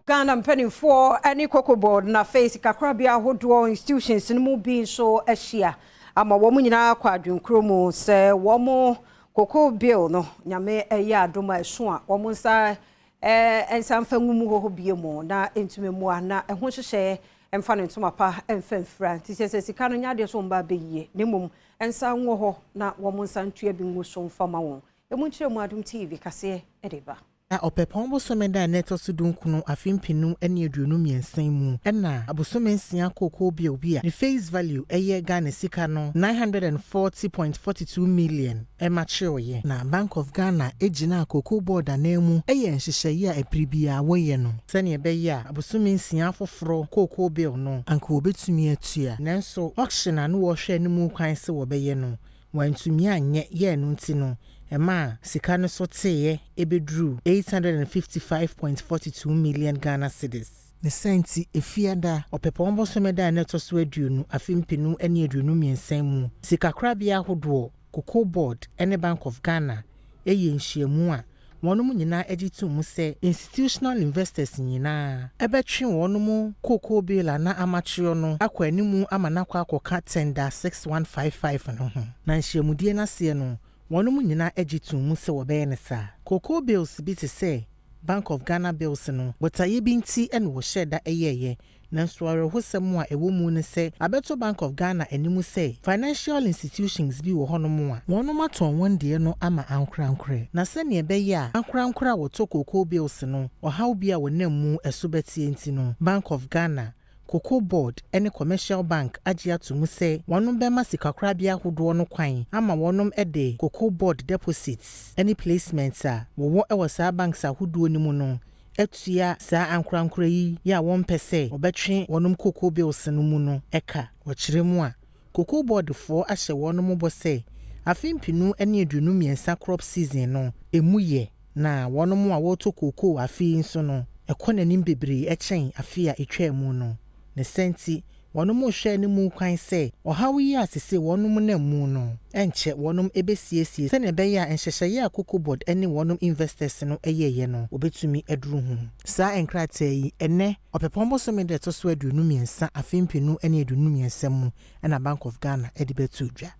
Ghana mpanimfoɔ ani cocoa board na face kakrabia ahodoɔ institutions no mu bi so ahyia ama wɔn nyinaa kwa adwenkro mu sɛ wɔn cocoa bill no nyame ɛyɛ adom a ɛso a wɔn nsa ensamfa ngumu ho bie mu na entumi mu na ɛho hyehyɛ emfa ne ntoma pa emfa mfra nti sɛ sika no nyade so mba bɛyie ne mum ensa ngo ho na wɔn nsa ntua bi ngu so mfa ma wɔn emu nkyerɛ mu Adom TV Kasee ɛdeba Opepon bosomenda neto sudunkunu afimpinu eni aduonu miensan mu ena abosomensia cocoa bill bia the face value eye Ghana sika no 940.42 million emachiroye na Bank of Ghana ejina cocoa board anemu eye nhyehyeye a epribia woye no sene ebeye a abosomensia foforo cocoa bill no anka obetumi atua nanso auction anu wo hwe animu kwan se wo beye no wantumi anye ye no nti no Ema sika no so teye ebedru 855.42 million Ghana cedis. Ne senti efiada opepon bosomeda neto so aduonu afimpinu ene aduonu miensan mu sika krabia hodo cocoa board ene Bank of Ghana eye nhyiamu a wɔnom nyina agitu mu sɛ institutional investors nyina ebetwe wɔnom cocoa bill na amachio no akwa animu amanakwa akoka tender 6155 no ho na nhyiamudie na se no wɔnom nyina agitu mu sɛ wɔbɛyɛ ne saa cocoa bills bi te sɛ Bank of Ghana bills no botaye bi nti ene wo hyɛda ɛyɛyɛ nanso arehosɛm a ɛwɔ mu ne sɛ abeto Bank of Ghana animu sɛ financial institutions bi wɔ hɔnom a wɔnom aton wɔn deɛ no ama ankorankore na sɛ ne ɛbɛyɛ a ankorankore a wɔto cocoa bills no ɔhaw bi a wɔnam mu ɛso bɛtie nti no Bank of Ghana Cocoa board any commercial bank agya to mu say wɔnom bɛma sika krabia hodoɔ no kwan ama wɔnom ɛde cocoa board deposits any placements a wɔwɔ ɛwɔ saa banks ahodoɔ ni mu no etua saa ankorankora yi ya wɔn pɛ sɛ ɔbɛtwe wɔnom cocoa bills no mu no ɛka wɔkyerɛ mu a cocoa board fo ahyɛ wɔnom bɔ sɛ afimpinu ɛne aduonu miensa crop season no emu yɛ na wɔnom a wɔto cocoa afi nso no ɛkɔ n'anim bebree ɛkyɛn afi a etwa mu no ne senti wɔnom hwɛ ne mu kwan sɛ ɔhaw yi asese wɔnom na mu no ɛnkyɛ wɔnom ebesiesie sɛ ne bɛyɛ a nhyehyɛe a cocoa board ɛne wɔnom investors no ɛyɛyɛ no obetumi aduru ho saa enkrata yi ɛnɛ ɔpepɔn bosome de to so aduonu miensa afimpinu ɛne aduonu miensa mu ɛna Bank of Ghana ɛde betu dwa